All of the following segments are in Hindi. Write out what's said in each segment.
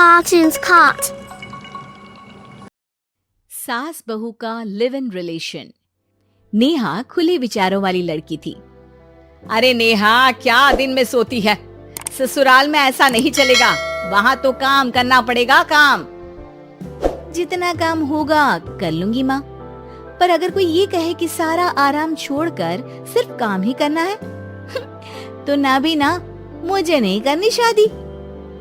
Cartoons Cart. सास बहू का लिव इन रिलेशन। नेहा खुले विचारों वाली लड़की थी। अरे नेहा, क्या दिन में सोती है? ससुराल में ऐसा नहीं चलेगा, वहाँ तो काम करना पड़ेगा। काम जितना काम होगा कर लूंगी माँ, पर अगर कोई ये कहे कि सारा आराम छोड़कर सिर्फ काम ही करना है तो ना भी ना, मुझे नहीं करनी शादी।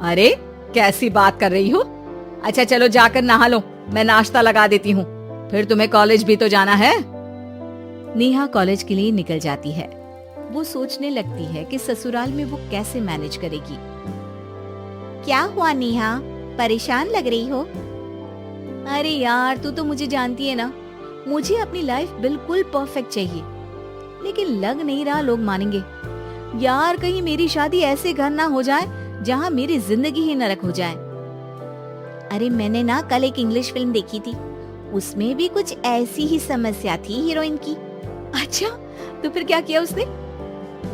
अरे कैसी बात कर रही हो? अच्छा चलो जाकर नहा लो, मैं नाश्ता लगा देती हूँ, फिर तुम्हें कॉलेज भी तो जाना है। नेहा कॉलेज के लिए निकल जाती है। वो सोचने लगती है कि ससुराल में वो कैसे मैनेज करेगी। क्या हुआ नेहा, परेशान लग रही हो? अरे यार, तू तो मुझे जानती है ना, मुझे अपनी लाइफ बिल्कुल परफेक्ट चाहिए, लेकिन लग नहीं रहा लोग मानेंगे। यार कहीं मेरी शादी ऐसे घर ना हो जाए जहाँ मेरी जिंदगी ही नरक हो जाए। अरे मैंने ना कल एक इंग्लिश फिल्म देखी थी, उसमें भी कुछ ऐसी ही समस्या थी हीरोइन की। अच्छा, तो फिर क्या किया उसने?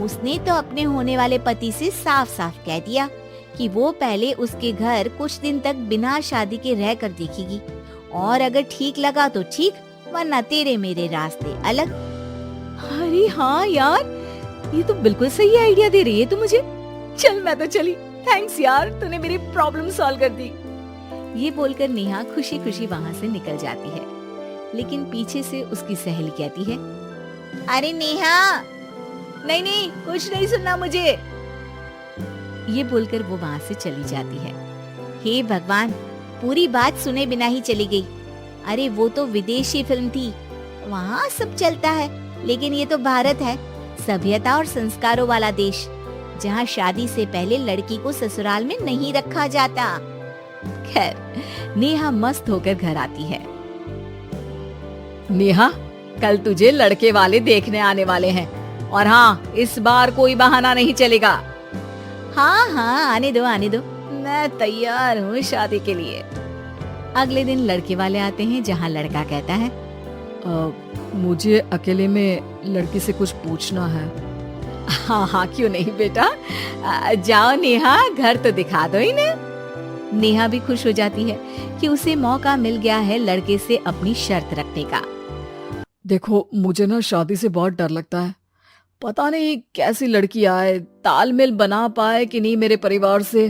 उसने तो अपने होने वाले पति से साफ साफ कह दिया कि वो पहले उसके घर कुछ दिन तक बिना शादी के रह कर देखेगी, और अगर ठीक लगा तो ठीक, वरना तेरे मेरे रास्ते अलग। अरे हाँ यार, ये तो बिल्कुल सही आइडिया दे रही है तू मुझे। चल मैं तो चली, थैंक्स यार, तूने मेरी प्रॉब्लम सॉल्व कर दी। ये बोलकर नेहा खुशी खुशी वहाँ से निकल जाती है, लेकिन पीछे से उसकी सहेली कहती है, अरे नेहा, नहीं नहीं, कुछ नहीं सुनना मुझे। ये बोलकर वो वहाँ से चली जाती है। हे भगवान, पूरी बात सुने बिना ही चली गई। अरे वो तो विदेशी फिल्म थी, वहाँ सब चलता है, लेकिन ये तो भारत है, सभ्यता और संस्कारों वाला देश, जहाँ शादी से पहले लड़की को ससुराल में नहीं रखा जाता। खैर, नेहा मस्त होकर घर आती है। नेहा, कल तुझे लड़के वाले देखने आने वाले हैं, और हाँ, इस बार कोई बहाना नहीं चलेगा। हाँ हाँ, आने दो आने दो, मैं तैयार हूँ शादी के लिए। अगले दिन लड़के वाले आते हैं, जहाँ लड़का कहता है, मुझे अकेले में लड़की से कुछ पूछना है। हाँ हाँ, क्यों नहीं बेटा, जाओ नेहा, घर तो दिखा दो इन्हें। नेहा भी खुश हो जाती है कि उसे मौका मिल गया है लड़के से अपनी शर्त रखने का। देखो, मुझे ना शादी से बहुत डर लगता है, पता नहीं कैसी लड़की आए, तालमेल बना पाए कि नहीं मेरे परिवार से।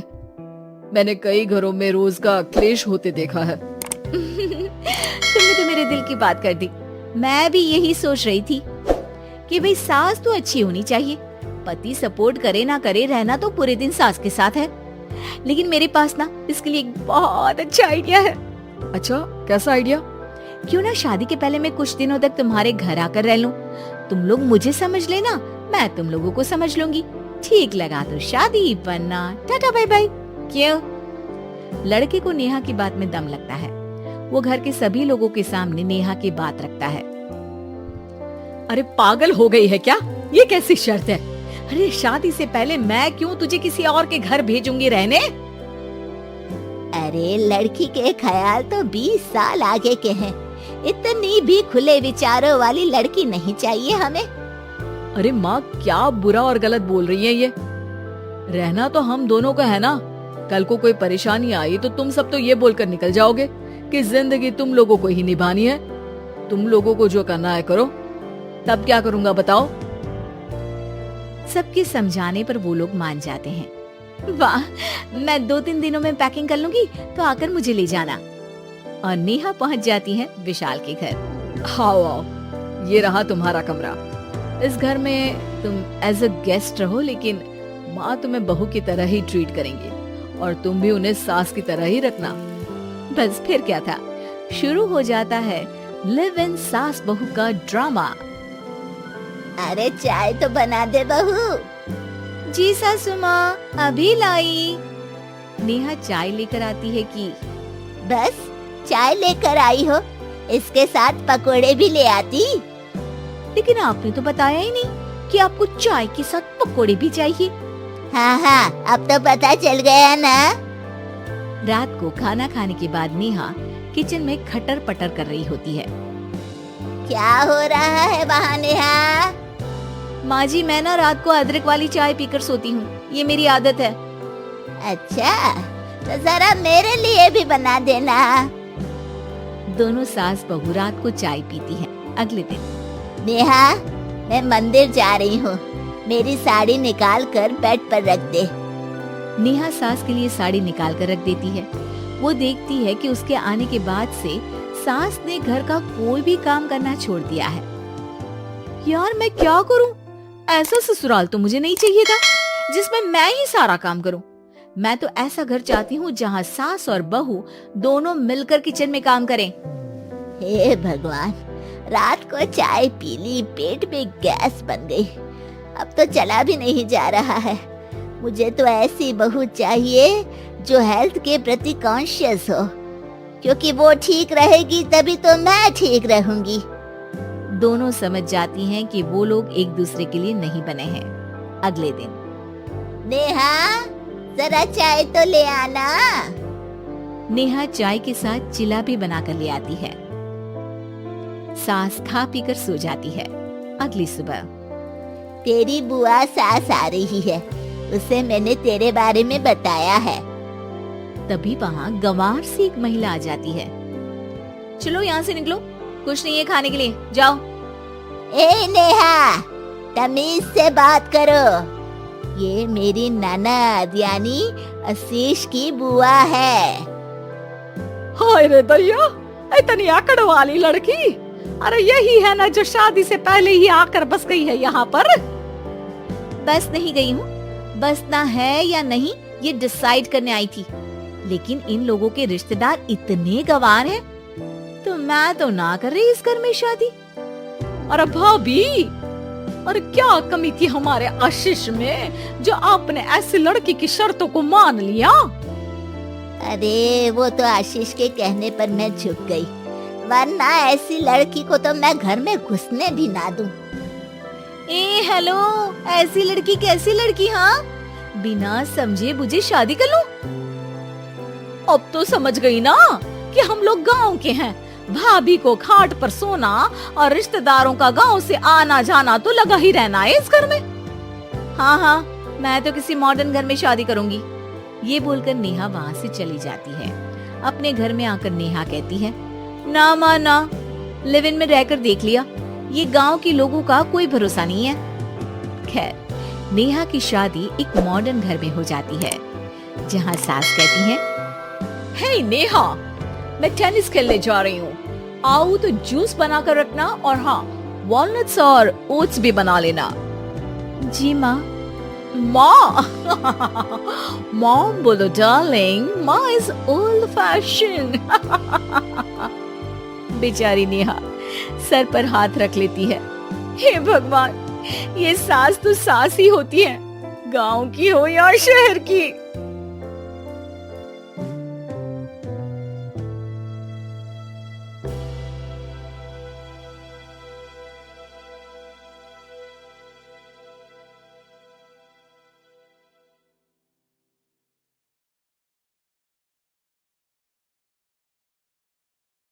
मैंने कई घरों में रोज का क्लेश होते देखा है। तुमने तो मेरे दिल की बात कर दी। मैं भी यही सोच रही थी कि भाई सास तो अच्छी होनी चाहिए, पति सपोर्ट करे ना करे, रहना तो पूरे दिन सास के साथ है, लेकिन मेरे पास ना इसके लिए एक बहुत अच्छा आइडिया है। अच्छा, कैसा आइडिया? क्यों ना शादी के पहले मैं कुछ दिनों तक तुम्हारे घर आकर रह लूं, तुम लोग मुझे समझ लेना, मैं तुम लोगों को समझ लूंगी, ठीक लगा तो शादी, वरना टाटा बाय बाय। क्यों? लड़के को नेहा की बात में दम लगता है, वो घर के सभी लोगों के सामने नेहा की बात रखता है। अरे पागल हो गई है क्या? ये कैसी शर्त है? अरे शादी से पहले मैं क्यों तुझे किसी और के घर भेजूंगी रहने? अरे लड़की के ख्याल तो 20 साल आगे के हैं, इतनी भी खुले विचारों वाली लड़की नहीं चाहिए हमें। अरे माँ, क्या बुरा और गलत बोल रही है ये? रहना तो हम दोनों का है ना, कल को कोई परेशानी आई तो तुम सब तो ये बोलकर निकल जाओगे कि जिंदगी तुम लोगों को ही निभानी है, तुम लोगों को जो करना है करो। तब क्या करूंगा बताओ? सबके समझाने पर वो लोग मान जाते हैं। वाह, मैं 2-3 दिनों में पैकिंग कर लूंगी, तो आकर मुझे ले जाना। और नेहा पहुंच जाती है विशाल के घर। आओ आओ, ये रहा तुम्हारा कमरा। इस घर में तुम एज अ गेस्ट रहो, लेकिन माँ तुम्हें बहू की तरह ही ट्रीट करेंगे, और तुम भी उन्हें सास की तरह ही रखना। बस फिर क्या था, शुरू हो जाता है लिव इन सास बहू का ड्रामा। अरे चाय तो बना दे बहू। जी सासू माँ, अभी लाई। नेहा चाय लेकर आती है कि बस चाय लेकर आई हो, इसके साथ पकोड़े भी ले आती। लेकिन आपने तो बताया ही नहीं कि आपको चाय के साथ पकोड़े भी चाहिए। हाँ हाँ, अब तो पता चल गया ना। रात को खाना खाने के बाद नेहा किचन में खटर पटर कर रही होती है। क्या हो रहा है वहाँ नेहा? माँ जी, मैं ना रात को अदरक वाली चाय पीकर सोती हूँ, ये मेरी आदत है। अच्छा, तो जरा मेरे लिए भी बना देना। दोनों सास बहू रात को चाय पीती हैं। अगले दिन नेहा, मैं मंदिर जा रही हूँ, मेरी साड़ी निकाल कर बेड पर रख दे। नेहा सास के लिए साड़ी निकाल कर रख देती है। वो देखती है कि उसके आने के बाद से सास ने घर का कोई भी काम करना छोड़ दिया है। यार मैं क्या करूं? ऐसा ससुराल तो मुझे नहीं चाहिए था जिसमें मैं ही सारा काम करूं। मैं तो ऐसा घर चाहती हूँ जहाँ सास और बहू दोनों मिलकर किचन में काम करें। हे भगवान, रात को चाय पी ली, पेट में गैस बन गई, अब तो चला भी नहीं जा रहा है। मुझे तो ऐसी बहू चाहिए जो हेल्थ के प्रति कॉन्शियस हो, क्योंकि वो ठीक रहेगी तभी तो मैं ठीक रहूंगी। दोनों समझ जाती हैं कि वो लोग एक दूसरे के लिए नहीं बने हैं। अगले दिन नेहा, जरा चाय तो ले आना। नेहा चाय के साथ चिला भी बनाकर ले आती है। सास खा पीकर सो जाती है। अगली सुबह तेरी बुआ सास आ रही है, उसे मैंने तेरे बारे में बताया है। तभी वहाँ गंवार से एक महिला आ जाती है। चलो यहाँ से निकलो, कुछ नहीं है खाने के लिए, जाओ। ए नेहा, तमीज से बात करो, ये मेरी ननद यानी आशीष की बुआ है। हाय रे दैया, इतनी आकड़ वाली लड़की! अरे यही है ना जो शादी से पहले ही आकर बस गई है यहाँ पर। बस नहीं गई हूँ, बसना है या नहीं ये डिसाइड करने आई थी, लेकिन इन लोगों के रिश्तेदार इतने गंवार हैं, तो मैं तो ना कर रही इस घर में शादी। अरे भाभी, अरे क्या कमी थी हमारे आशीष में जो आपने ऐसी लड़की की शर्तों को मान लिया? अरे वो तो आशीष के कहने पर मैं झुक गई, वरना ऐसी लड़की को तो मैं घर में घुसने भी ना दूं। ए हेलो, ऐसी लड़की कैसी लड़की? हाँ, बिना समझे बुझे शादी कर लूं? अब तो समझ गई ना कि हम लोग गांव के हैं। भाभी को खाट पर सोना और रिश्तेदारों का गांव से आना जाना तो लगा ही रहना है इस घर में। हाँ हाँ, मैं तो किसी मॉडर्न घर में शादी करूंगी। ये बोलकर नेहा वहाँ से चली जाती है। अपने घर में आकर नेहा कहती है, ना माँ ना, लिव इन में रहकर देख लिया, ये गांव के लोगों का कोई भरोसा नहीं है। खैर, नेहा की शादी एक मॉडर्न घर में हो जाती है, जहाँ सास कहती है, हे नेहा, मैं टेनिस खेलने जा रही हूँ, आओ तो जूस बना कर रखना, और हाँ, वॉलनट्स और ओट्स भी बना लेना। जी माँ। माँ मॉम बोलो डार्लिंग, माँ इज ओल्ड फैशन। बेचारी नेहा सर पर हाथ रख लेती है। हे भगवान, ये सास तो सास ही होती है, गांव की हो या शहर की।